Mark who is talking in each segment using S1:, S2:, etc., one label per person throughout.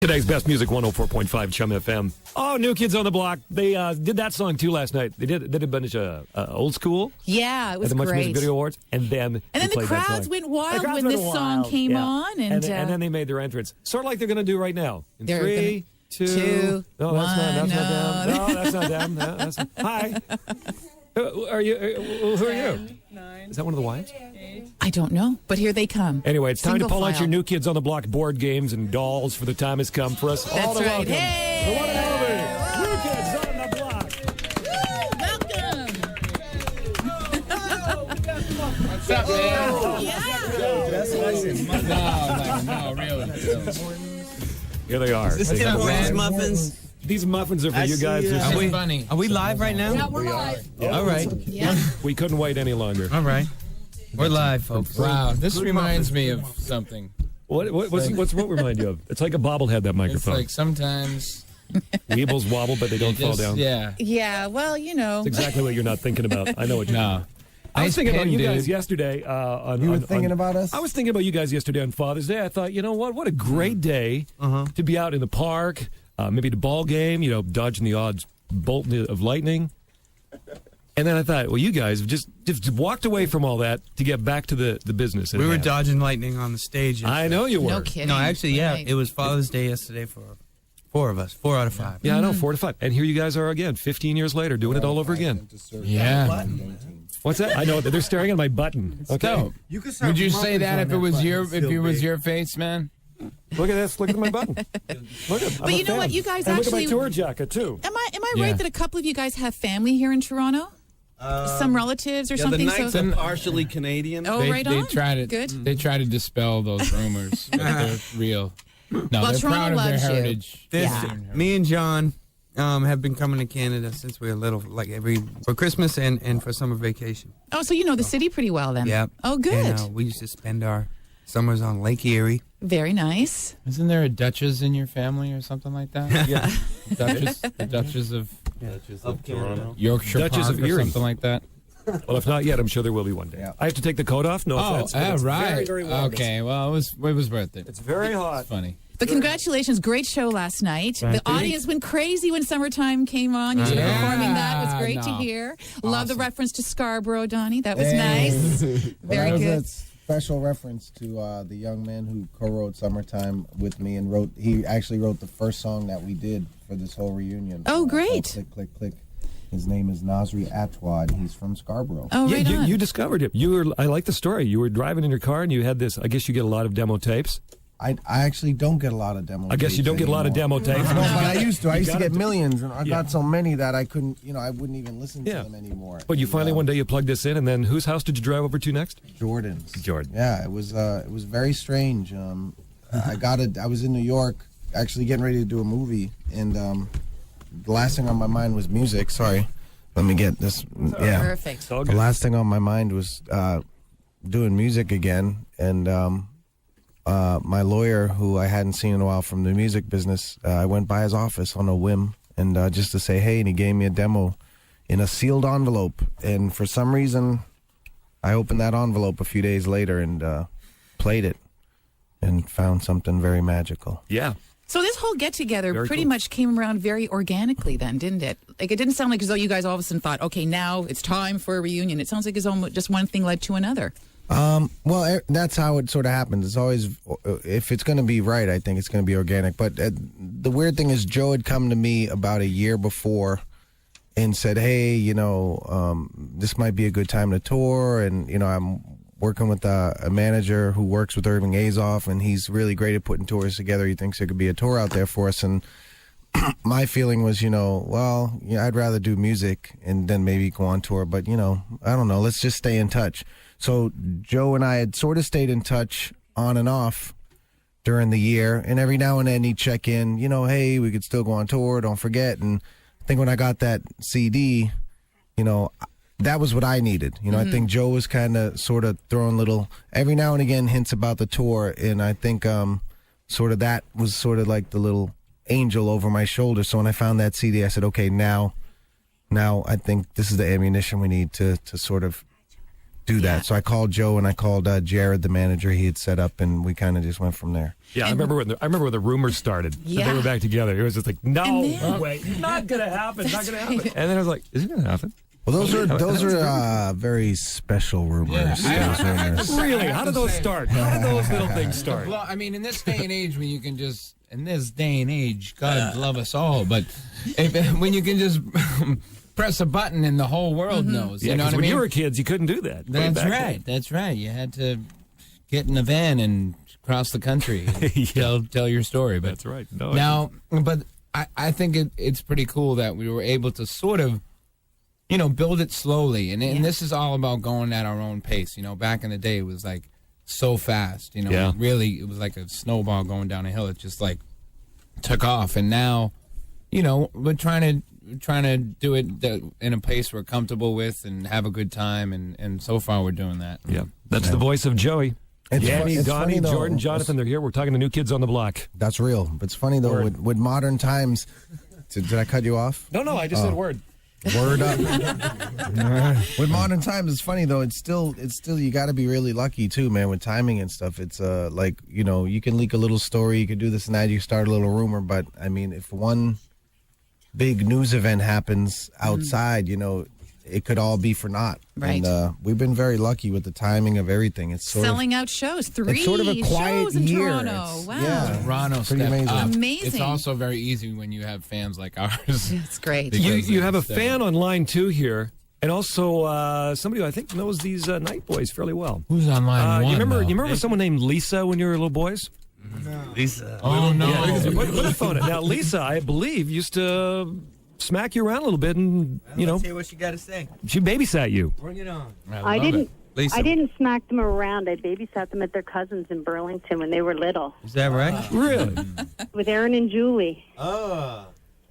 S1: Today's best music, 104.5 Chum FM. Oh, New Kids on the Block. They did that song too last night. They did a bunch of old school.
S2: Yeah, it was
S1: at the Much
S2: great.
S1: Music Video Awards, and then
S2: the crowds went wild when this song came on, and
S1: then they made their entrance, sort of like they're going to do right now. In
S2: They're
S1: 3, 2, no,
S2: one,
S1: that's not them. No, that's not them. No, that's hi. Who are you?
S3: 9.
S1: Is that one of the wives?
S3: 8.
S2: I don't know, but here they come.
S1: Anyway, it's time to
S2: Single
S1: pull out
S2: file.
S1: your New Kids on the Block board games and dolls, for the time has come for us all
S2: That's
S1: to
S2: right.
S1: welcome
S2: Hey!
S1: the one and only New Kids on the Block.
S2: Welcome.
S3: What's up, man?
S2: Yeah.
S3: That's nice. No, really.
S1: Here they are.
S4: This
S1: They
S4: is
S1: got
S4: orange muffins.
S1: These muffins are for you guys.
S4: Are we live right now?
S3: Yeah, we're live.
S4: All right.
S2: Yeah.
S1: We couldn't wait any longer.
S4: All right. We're live, folks.
S3: Wow, this reminds me of something.
S1: What's what remind you of? It's like a bobblehead, that
S3: It's
S1: microphone.
S3: like sometimes
S1: Weebles wobble, but they don't fall down.
S3: Yeah.
S2: Yeah, well, you know.
S1: That's exactly what you're not thinking about. I know what you're
S3: No.
S1: I was
S3: Nice
S1: thinking about
S3: pen,
S1: you
S3: dude.
S1: guys yesterday.
S5: You were thinking about us?
S1: I was thinking about you guys yesterday on Father's Day. I thought, you know what? What a great day to be out in the park, maybe the ball game, dodging the odd bolt of lightning. And then I thought, well, you guys have just walked away from all that to get back to the business. at
S4: We were
S1: hand.
S4: dodging lightning on the stage.
S1: I know you were.
S2: No kidding.
S4: No, actually, yeah.
S2: Right.
S4: It was Father's Day yesterday for 4 of us. 4 out of 5.
S1: Yeah, I know, 4 to 5. And here you guys are again, 15 years later, doing it all over again.
S3: Yeah.
S1: What's that? I know, they're staring at my button. Okay.
S3: So, would you say that if it was your face, man?
S1: Look at this. Look at my button. Look at.
S2: But you know what? You guys
S1: and
S2: actually.
S1: look at my tour jacket too.
S2: Am I
S3: Yeah.
S2: right that a couple of you guys have family here in Toronto? Some relatives or
S6: Yeah,
S2: something?
S6: the Knights
S2: so,
S6: are partially Canadian.
S2: oh, right
S3: they
S2: on.
S3: try to
S2: Good.
S3: They try to dispel those rumors. But they're real. No,
S2: Well,
S3: they're
S2: Toronto
S3: proud of their
S2: loves you.
S3: heritage.
S2: Yeah.
S4: Me and John have been coming to Canada since we were little, like for Christmas and for summer vacation.
S2: Oh, so you know the city pretty well then.
S4: Yeah.
S2: Oh, good.
S4: And we used to spend our summers on Lake Erie.
S2: Very nice.
S3: Isn't there a Duchess in your family or something like that?
S1: Yeah.
S3: The Duchess of
S6: Of Toronto.
S3: Yorkshire
S1: Duchess
S3: Park
S1: of
S3: or
S1: Erie.
S3: something like that.
S1: Well, if not yet, I'm sure there will be one day.
S5: Yeah.
S1: I have to take the coat off. No offense. but it's
S3: right.
S1: Very, very warm.
S3: Okay, well, it was worth it.
S1: It's very hot.
S3: Funny.
S2: But congratulations, great show last night. The audience went crazy when Summertime came on. You should be
S3: Yeah.
S2: performing that. It was great to
S3: No.
S2: hear. Love the reference to Scarborough, Donnie. That was nice. Very
S5: that was
S2: good.
S5: a special reference to the young man who co-wrote "Summertime" with me and he actually wrote the first song that we did for this whole reunion.
S2: Oh, great.
S5: Click, click, click. His name is Nasri Atwad. He's from Scarborough.
S2: Oh,
S1: Yeah,
S2: right on.
S1: you discovered him. I like the story. You were driving in your car and you had this. I guess you get a lot of demo tapes.
S5: I actually don't get a lot of demo.
S1: I guess you
S5: tapes
S1: don't get a lot of
S5: anymore.
S1: demo tapes.
S5: No, but I used to. I used to
S1: gotta
S5: get
S1: do-
S5: millions, and I
S1: Yeah.
S5: got so many that I couldn't. I wouldn't even listen
S1: Yeah.
S5: to them anymore.
S1: But you
S5: And,
S1: finally one day you plugged this in, and then whose house did you drive over to next?
S5: Jordan's.
S1: Jordan.
S5: Yeah, it was very strange. I was in New York, actually getting ready to do a movie, and the last thing on my mind was music. Sorry, let me get this. Yeah,
S2: Perfect.
S1: It's all
S5: the
S1: good.
S5: last thing on my mind was doing music again, and my lawyer, who I hadn't seen in a while from the music business, I went by his office on a whim, and just to say hey, and he gave me a demo in a sealed envelope, and for some reason, I opened that envelope a few days later and played it, and found something very magical.
S1: Yeah.
S2: So this whole get-together
S1: Very
S2: pretty
S1: cool.
S2: much came around very organically then, didn't it? Like, it didn't sound like as though you guys all of a sudden thought, okay, now it's time for a reunion. It sounds like it's almost just one thing led to another.
S5: Well, that's how it sort of happens. It's always, if it's going to be right, I think it's going to be organic. But the weird thing is, Joe had come to me about a year before and said, hey, this might be a good time to tour. And, I'm working with a manager who works with Irving Azoff, and he's really great at putting tours together. He thinks there could be a tour out there for us. And my feeling was, I'd rather do music and then maybe go on tour. But, I don't know. Let's just stay in touch. So Joe and I had sort of stayed in touch on and off during the year. And every now and then he'd check in, hey, we could still go on tour. Don't forget. And I think when I got that CD, that was what I needed. I think Joe was kind of sort of throwing little, every now and again, hints about the tour. And I think sort of that was sort of like the little angel over my shoulder. So when I found that CD, I said, okay, now I think this is the ammunition we need to sort of do that. So I called Joe and I called Jared, the manager he had set up, and we kind of just went from there.
S1: Yeah, I remember when the rumors started. That
S2: Yeah.
S1: they were back together. It was just like, no
S2: then-
S1: way, not gonna happen, not gonna happen. And then I was like, is it gonna happen?
S5: Well, those are very special rumors.
S3: Yeah.
S5: Those rumors.
S1: Really? How did those start? How did those little things start?
S3: Well, I mean, in this day and age, when you can just, God love us all, but when you can just press a button and the whole world knows,
S1: Yeah,
S3: you know what I
S1: when
S3: mean?
S1: you were kids, you couldn't do that. Way
S3: That's
S1: back
S3: right. That's right. You had to get in a van and cross the country and tell your story. But
S1: That's right. No,
S3: now, but I think it's pretty cool that we were able to sort of, build it slowly. And this is all about going at our own pace. Back in the day, it was like so fast.
S1: Yeah.
S3: Really, it was like a snowball going down a hill. It just like took off. And now, we're trying to do it in a pace we're comfortable with and have a good time. And so far, we're doing that.
S1: Yeah, that's the voice of Joey. Danny,
S5: it's
S1: Donnie,
S5: funny, though.
S1: Jordan, Jonathan, they're here. We're talking to New Kids on the Block.
S5: That's real. But it's funny though, with modern times. Did I cut you off?
S1: No, I just said word.
S5: Word up. With modern times, it's funny though. It's still you got to be really lucky too, man. With timing and stuff, it's like you can leak a little story, you can do this and that, you start a little rumor, but I mean, if one big news event happens outside, it could all be for naught.
S2: Right.
S5: And we've been very lucky with the timing of everything. It's sort
S2: Selling out shows. 3
S5: it's sort of a quiet
S2: shows in
S5: year.
S2: Toronto.
S5: It's-
S2: Wow.
S5: yeah.
S3: Toronto
S5: Pretty
S3: stepped
S5: amazing.
S3: up.
S2: Amazing.
S3: It's also very easy when you have fans like ours.
S2: It's great.
S1: You have a fan online too here, and also somebody who I think knows these Night Boys fairly well.
S3: Who's online?
S1: You remember someone named Lisa when you were little boys?
S6: Lisa.
S3: Oh no!
S1: Yeah, put a phone in. Now Lisa, I believe, used to smack you around a little bit, and
S7: Let's hear what you got to say.
S1: she babysat you.
S7: Bring it on.
S8: I didn't.
S4: Lisa.
S8: I didn't smack them around. I babysat them at their cousins in Burlington when they were little,
S7: Is that right?
S1: Really?
S8: with Aaron and Julie.
S7: Oh.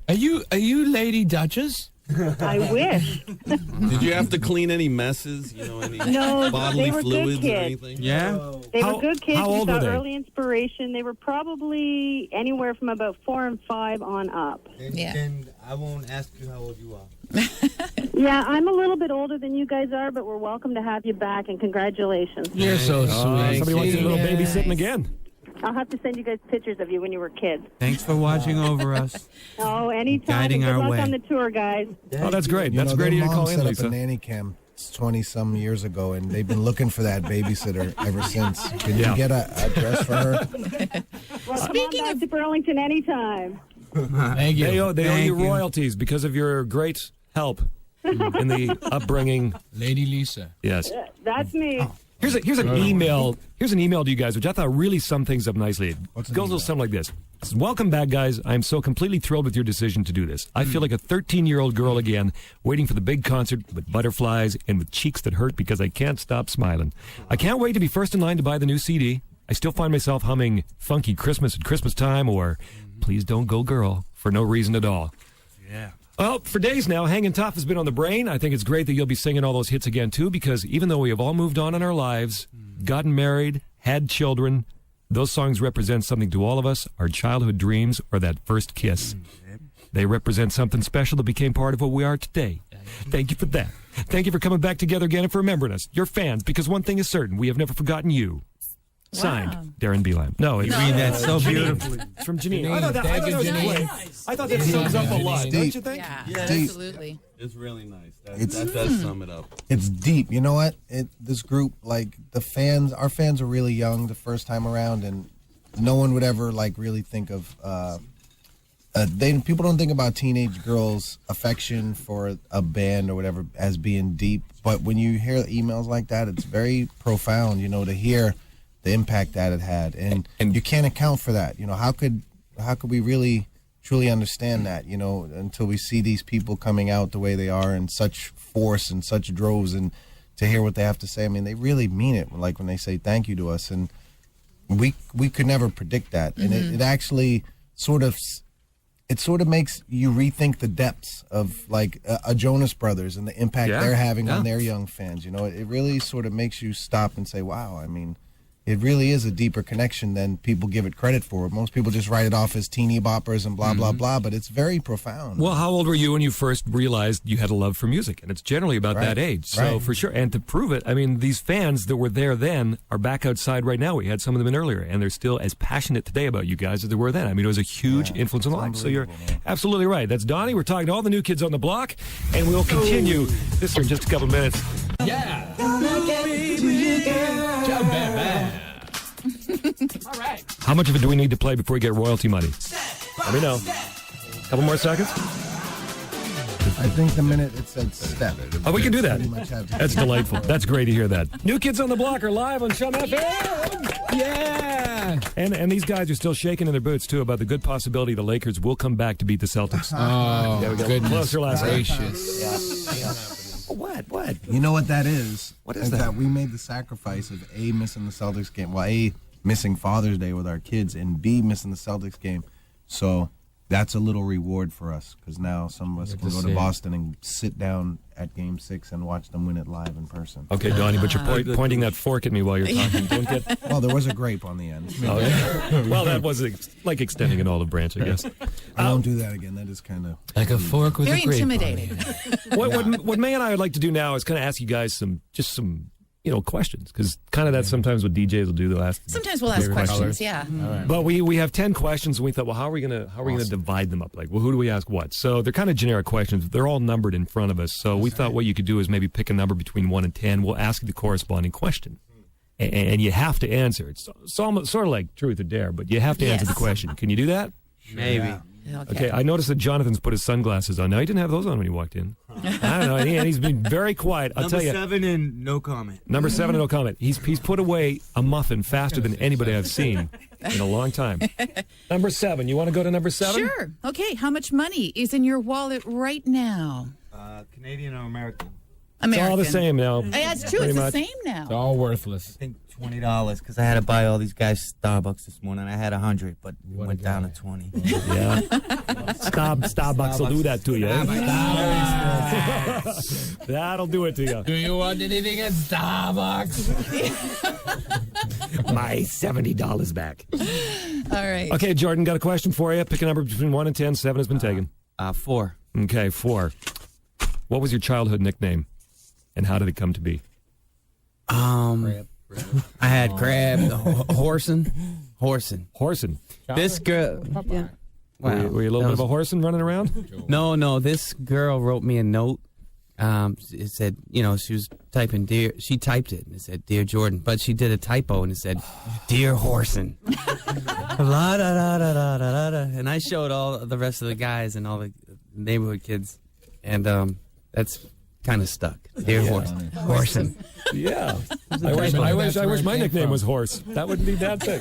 S3: Are you Lady Duchess?
S8: I wish.
S6: Did you have to clean any messes? Any
S8: No,
S6: bodily
S8: they were good
S6: fluids or
S8: kids.
S6: anything?
S4: Yeah.
S8: They
S1: How-
S8: were good kids.
S1: how
S8: We
S1: old
S8: saw
S1: were they?
S8: early inspiration. They were probably anywhere from about 4 and 5 on up.
S2: Yeah.
S7: Then I won't ask you how old you are.
S8: Yeah, I'm a little bit older than you guys are, but we're welcome to have you back, and congratulations.
S3: You're so sweet.
S1: Somebody wants a little
S3: Yeah.
S1: babysitting again.
S8: I'll have to send you guys pictures of you when you were kids.
S4: Thanks for watching over us.
S8: Oh, anytime.
S4: Guiding
S8: and good
S4: our
S8: luck
S4: way.
S8: on the tour, guys.
S1: Oh, that's great. That's
S5: their
S1: great of you to
S5: mom
S1: call in,
S5: set up
S1: Lisa.
S5: a nanny cam 20-some years ago, and they've been looking for that babysitter ever since. Can
S1: Yeah.
S5: you get a address for her?
S8: Well,
S2: Speaking
S8: come on back to Burlington anytime.
S3: Thank you.
S1: They owe
S4: Thank
S1: you
S4: you.
S1: royalties because of your great help in the upbringing.
S3: Lady Lisa.
S1: Yes.
S8: That's me.
S1: Here's an email. Here's an email to you guys, which I thought really summed things up nicely. It
S5: What's an
S1: goes a little
S5: email?
S1: something like this. It says, welcome back, guys. I am so completely thrilled with your decision to do this. I feel like a 13-year-old girl again, waiting for the big concert with butterflies and with cheeks that hurt because I can't stop smiling. I can't wait to be first in line to buy the new CD. I still find myself humming Funky Christmas at Christmas Time or Please Don't Go Girl for no reason at all.
S4: Yeah.
S1: Well, for days now, Hangin' Tough has been on the brain. I think it's great that you'll be singing all those hits again, too, because even though we have all moved on in our lives, gotten married, had children, those songs represent something to all of us, our childhood dreams or that first kiss. They represent something special that became part of what we are today. Thank you for that. Thank you for coming back together again and for remembering us, your fans, because one thing is certain, we have never forgotten you. Signed,
S2: Wow.
S1: Darren Beeline. No, it's
S4: Read that so beautifully.
S1: it's from Janine.
S3: Janine,
S1: I thought that
S3: thank you,
S1: was
S3: Janine.
S1: great. I thought that sums up a lot, don't you think?
S2: Yeah,
S6: Yeah.
S2: absolutely.
S6: It's really nice.
S5: It's-
S6: That does sum it up.
S5: It's deep. You know what? This group, like the fans, our fans are really young the first time around, and no one would ever like really think of. People don't think about teenage girls' affection for a band or whatever as being deep, but when you hear emails like that, it's very profound. To hear the impact that it had, and you can't account for that. How could we really truly understand that? Until we see these people coming out the way they are in such force and such droves, and to hear what they have to say. I mean, they really mean it. Like when they say thank you to us, and we could never predict that, and it actually sort of makes you rethink the depths of like a Jonas Brothers and the impact
S1: Yeah,
S5: they're having
S1: yeah.
S5: on their young fans. It really sort of makes you stop and say, wow, I mean, it really is a deeper connection than people give it credit for. Most people just write it off as teeny boppers and blah, blah, blah, but it's very profound.
S1: Well, how old were you when you first realized you had a love for music? And it's generally about that age. So for sure. And to prove it, I mean, these fans that were there then are back outside right now. We had some of them in earlier, and they're still as passionate today about you guys as they were then. I mean, it was a huge influence on life. So you're absolutely right. That's Donnie. We're talking to all the new kids on the block, and we'll continue this in just a couple minutes.
S3: Yeah. Chum FM. All right.
S1: How much of it do we need to play before we get royalty money? Let me know. Couple more seconds?
S5: I think the minute it said step.
S1: Oh, we can do that.
S5: Pretty much have to-
S1: That's delightful. That's great to hear that. New Kids on the Block are live on Chum FM.
S3: Yeah.
S1: And these guys are still shaking in their boots, too, about the good possibility the Lakers will come back to beat the Celtics.
S3: Oh,
S1: There we go.
S3: goodness
S1: Closer last night.
S3: gracious.
S1: What?
S5: You know what that is?
S1: What is that?
S5: That we made the sacrifice of A, missing the Celtics game. Well, A, missing Father's Day with our kids, and B, missing the Celtics game. So that's a little reward for us, because now some of us can go to Boston and sit down at Game 6 and watch them win it live in person.
S1: Okay, Donnie, but you're pointing that fork at me while you're talking. Don't get...
S5: Well, there was a grape on the end.
S1: Oh, yeah. Well, that was like extending an olive branch, I guess.
S5: I don't do that again. That is kind of...
S3: Like a fork with
S2: Very
S3: a grape on
S2: intimidating.
S3: it.
S1: What May and I would like to do now is kind of ask you guys some questions, because kind of that's sometimes what DJs will do. They'll ask.
S2: Sometimes we'll ask questions, yeah.
S1: But we have 10 questions, and we thought, well, how are we gonna divide them up? Like, well, who do we ask what? So they're kind of generic questions. They're all numbered in front of us. So we thought what you could do is maybe pick a number between 1 and 10. We'll ask you the corresponding question, and you have to answer. It's almost sort of like truth or dare, but you have to answer the question. Can you do that?
S7: Maybe.
S2: Yeah.
S1: Okay, I noticed that Jonathan's put his sunglasses on. Now, he didn't have those on when he walked in. I don't know, and he's been very quiet. I'll tell you.
S7: Number 7 and no comment.
S1: Number 7 and no comment. He's put away a muffin faster than anybody I've seen in a long time. Number 7. You want to go to number 7?
S2: Sure. Okay, how much money is in your wallet right now?
S7: Canadian or American?
S1: It's
S2: American.
S1: all the same now.
S2: Yeah, it's true.
S1: Pretty
S2: It's
S1: much.
S2: the same now.
S3: It's all worthless.
S7: I think $20 because I had to buy all these guys Starbucks this morning. I had 100, but it
S3: What a
S7: went down
S3: guy.
S7: to 20.
S1: Yeah. Starbucks will do that to you. That'll do it to you.
S3: Do you want anything at Starbucks?
S1: My $70 back.
S2: All right.
S1: Okay, Jordan, got a question for you. Pick a number between 1 and 10. 7 has been taken.
S7: 4.
S1: Okay, 4. What was your childhood nickname, and how did it come to be?
S9: I had crab, horsin.
S1: Horsin.
S9: This girl, yeah. Wow.
S1: Were you a little bit of a horsin running around?
S9: No. This girl wrote me a note. It said, she was typing dear. She typed it and it said, "Dear Jordan," but she did a typo and it said, "Dear Horsin." La, da, da, da, da, da, da. And I showed all the rest of the guys and all the neighborhood kids, and that's kind of stuck. Dear Horsin.
S1: Yeah. I wish my nickname was Horse. That wouldn't be that thing.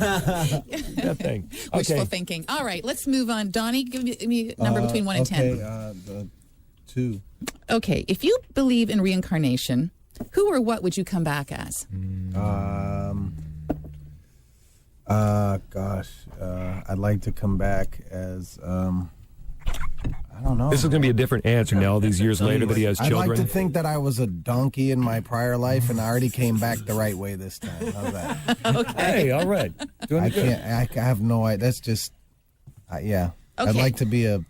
S1: That thing.
S2: Wishful
S1: Okay.
S2: thinking. All right, let's move on. Donnie, give me a number between 1 and 10.
S5: the 2.
S2: Okay, if you believe in reincarnation, who or what would you come back as?
S5: I'd like to come back as, I don't know.
S1: This is going to be a different answer now, all these years later that he has
S5: I'd
S1: children.
S5: like to think that I was a donkey in my prior life, and I already came back the right way this time. How's that?
S1: Hey, all right. Doing
S5: I
S1: good.
S5: can't. I have no idea. That's just, yeah. I'd
S2: Okay.
S5: like to be a.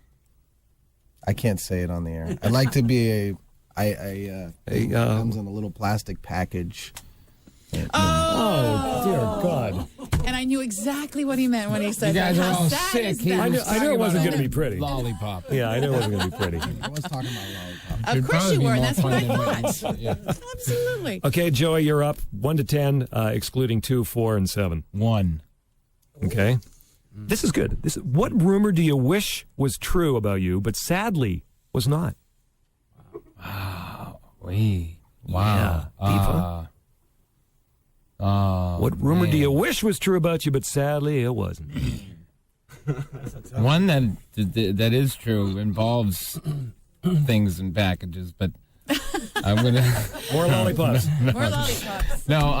S5: I can't say it on the air. I'd like to be a. It comes in a little plastic package.
S1: Oh, dear God.
S2: And I knew exactly what he meant when he
S3: You
S2: said
S3: guys
S2: that.
S3: are
S2: How
S3: all
S2: sad
S3: sick.
S2: is
S3: He
S2: that?
S1: I knew
S3: talking
S1: it wasn't
S3: about
S1: going to be pretty.
S3: Lollipop.
S1: Yeah, I knew it wasn't going to be pretty.
S5: I was talking about lollipop.
S2: Of
S3: It'd
S2: course
S3: probably
S2: you
S3: be
S2: were, and
S3: more
S2: that's what I
S3: fun than
S2: thought.
S3: Yeah.
S2: Absolutely.
S1: Okay, Joey, you're up. 1 to 10, excluding 2, 4, and 7.
S3: 1.
S1: Okay. This is good. What rumor do you wish was true about you, but sadly was not?
S3: Wow.
S1: Yeah. Diva. What rumor do you wish was true about you, but sadly it wasn't?
S3: One that is true involves things and packages, but I'm gonna
S1: More lollipops.
S2: More lollipops.
S3: no.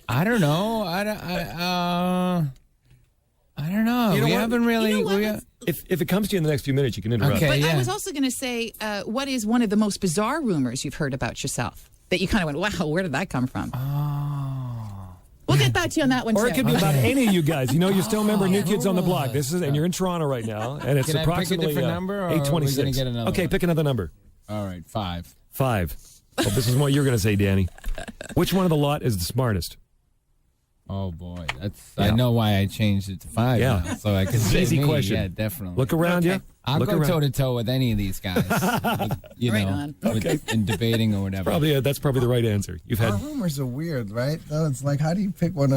S3: I don't know. I don't know.
S1: You know
S3: We
S1: what?
S3: haven't really.
S2: You know what?
S1: If it comes to you in the next few minutes, you can interrupt.
S3: Okay.
S2: But I
S3: yeah.
S2: was also going to say, what is one of the most bizarre rumors you've heard about yourself that you kind of went, wow, where did that come from? get back to you on that one,
S1: Or
S2: too.
S1: it could be about any of you guys. You know, you still remember New Kids on the Block.
S3: Cool.
S1: And you're in Toronto right now, and it's
S3: Can I pick a
S1: approximately
S3: different number, or are we
S1: 8:26.
S3: gonna get another
S1: Okay,
S3: one?
S1: pick another number.
S3: All right, 5.
S1: 5. Well, this is what you're going to say, Danny. Which one of the lot is the smartest?
S3: Oh boy, that's.
S1: Yeah.
S3: I know why I changed it to 5.
S1: Yeah.
S3: now, so I can
S1: It's an
S3: say
S1: easy
S3: me.
S1: question.
S3: Yeah, definitely.
S1: Look around you.
S3: I'll
S1: Look
S3: go
S1: around.
S3: toe to toe with any of these guys. You
S2: Right
S3: know,
S2: on.
S3: in debating or whatever.
S1: That's probably the right answer. You've
S5: Our
S1: had.
S5: rumors are weird, right? Though it's like, how do you pick one?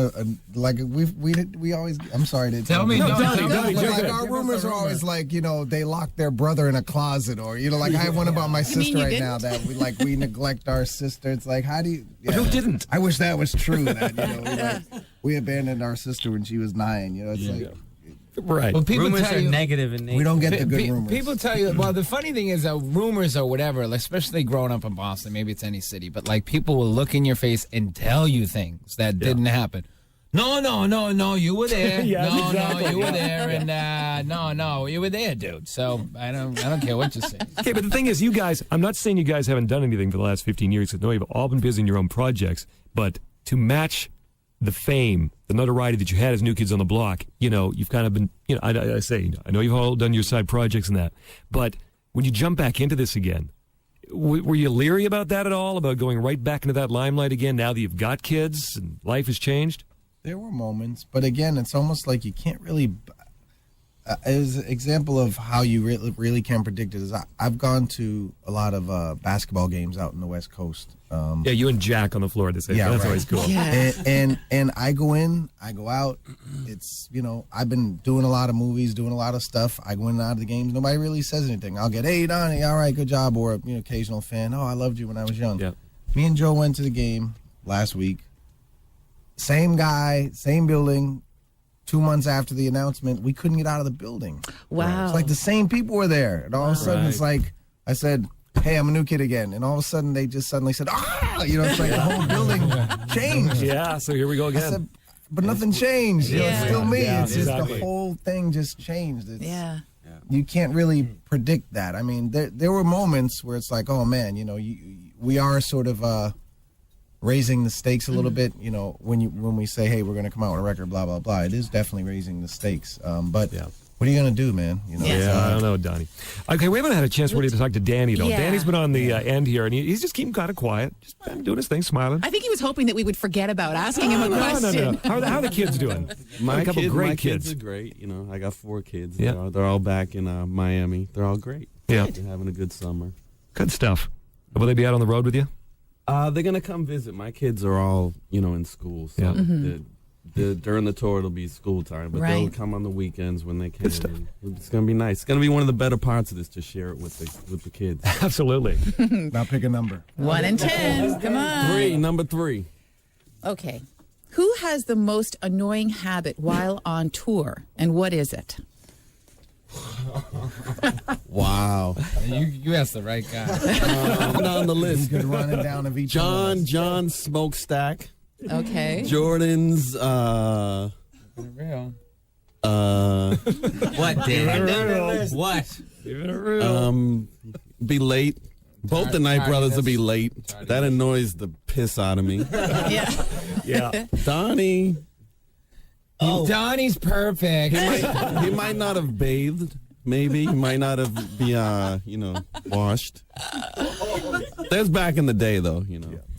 S5: Like we always. I'm sorry to
S3: Tell me,
S1: No,
S3: no,
S1: Donnie,
S3: tell
S1: Donnie,
S3: me.
S1: jump
S5: like
S1: in.
S5: our
S3: Give us
S5: rumors
S3: a
S5: are
S3: rumor.
S5: always like, they lock their brother in a closet, or like I have one about my
S2: mean
S5: sister
S2: you
S5: right now
S2: didn't?
S5: that we neglect our sister. It's like, how do you?
S1: Who didn't?
S5: I wish that was true. That we abandoned our sister when she was 9. It's like
S1: Right.
S3: Well, people
S7: Rumors
S3: tell
S7: are
S3: you,
S7: negative in nature.
S5: we don't get the good rumors.
S3: People tell you, well, the funny thing is that rumors or whatever, especially growing up in Boston, maybe it's any city, but like people will look in your face and tell you things that didn't happen. No, you were there.
S1: Yes,
S3: no,
S1: exactly.
S3: you were there, and no, you were there, dude. So I don't care what you say.
S1: Okay, but the thing is, you guys, I'm not saying you guys haven't done anything for the last 15 years, because no, you've all been busy in your own projects, but to match the fame, the notoriety that you had as New Kids on the Block, you've kind of been, I know you've all done your side projects and that, but when you jump back into this again, were you leery about that at all, about going right back into that limelight again now that you've got kids and life has changed?
S5: There were moments, but again, it's almost like you can't really. As an example of how you really can predict it is, I've gone to a lot of basketball games out in the West Coast.
S1: Yeah, you and Jack on the floor this
S5: Yeah,
S1: that's
S5: right.
S1: always cool.
S2: Yeah.
S5: And I go in, I go out. It's I've been doing a lot of movies, doing a lot of stuff. I go in and out of the games. Nobody really says anything. I'll get, hey Donnie, all right, good job, or occasional fan. Oh, I loved you when I was young.
S1: Yeah.
S5: Me and Joe went to the game last week. Same guy, same building. 2 months after the announcement, we couldn't get out of the building.
S2: Wow.
S5: It's like the same people were there. And all of a sudden, it's like, I said, hey, I'm a new kid again. And all of a sudden, they just suddenly said, it's like the whole building changed.
S1: Yeah, so here we go
S5: I
S1: again.
S5: said, but nothing changed. It's
S2: Yeah.
S5: still me.
S1: Yeah,
S5: It's just
S1: exactly.
S5: the whole thing just changed.
S2: Yeah.
S5: You can't really predict that. I mean, there were moments where it's like, oh, man, we are sort of raising the stakes a little bit, when we say, hey, we're going to come out with a record, blah, blah, blah. It is definitely raising the stakes. But what are you going to do, man?
S1: I don't know, Donnie. Okay, we haven't had a chance really to talk to Danny, though.
S2: Yeah.
S1: Danny's been on the end here, and he's just keeping kind of quiet, just kind of doing his thing, smiling.
S2: I think he was hoping that we would forget about asking him a question.
S1: No. How are the kids doing?
S6: My
S1: a couple
S6: my
S1: great
S6: kids are great. I got 4 kids.
S1: Yeah.
S6: They're all back in Miami. They're all great.
S1: Yeah.
S6: They're having a good summer.
S1: Good stuff. Will they be out on the road with you?
S6: They're gonna come visit. My kids are all, in school. So during the tour, it'll be school time, but they'll
S2: Right.
S6: come on the weekends when they can.
S1: Good stuff.
S6: And it's gonna be nice. It's gonna be one of the better parts of this to share it with the kids.
S1: Absolutely.
S5: Now pick a number.
S2: 1 and 10. Come on.
S6: Number 3.
S2: Okay. Who has the most annoying habit while on tour, and what is it?
S6: Wow.
S3: You asked the right guy.
S6: On the list.
S5: Good running down of each one.
S6: John Smokestack.
S2: Okay.
S6: Jordan's
S3: Real.
S7: What, Dan? What?
S6: be late. Both the Knight brothers will be
S3: tardiness.
S6: late. That annoys the piss out of me.
S2: Yeah.
S1: Yeah.
S6: Donnie,
S3: Donnie's perfect.
S6: he might not have bathed. Maybe he might not have been, washed. That's back in the day, though.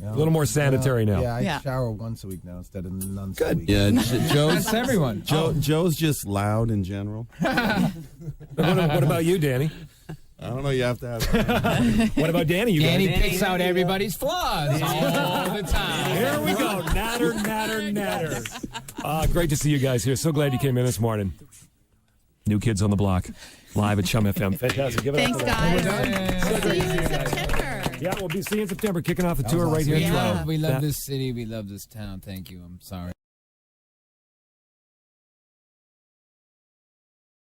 S1: A little more sanitary now.
S5: Yeah, I
S2: Yeah.
S5: shower once a week now instead of once a week.
S6: Yeah, Joe's
S3: That's everyone.
S6: Joe's just loud in general.
S1: What about you, Danny?
S6: I don't know. You have to have.
S1: What about Danny? You
S3: Danny
S1: guys?
S3: picks out everybody's flaws all the time.
S1: Here we go. Natter. Great to see you guys here. So glad you came in this morning. New Kids on the Block, live at Chum FM. Fantastic. Give it
S2: Thanks,
S1: up for them.
S2: guys.
S1: So
S2: See
S1: great
S2: you
S1: to see
S2: in
S1: you guys.
S2: September.
S1: Yeah, we'll be seeing you in September, kicking off the tour right here in
S2: Yeah.
S1: Toronto.
S3: We love
S1: That-
S3: this city. We love this town. Thank you. I'm sorry.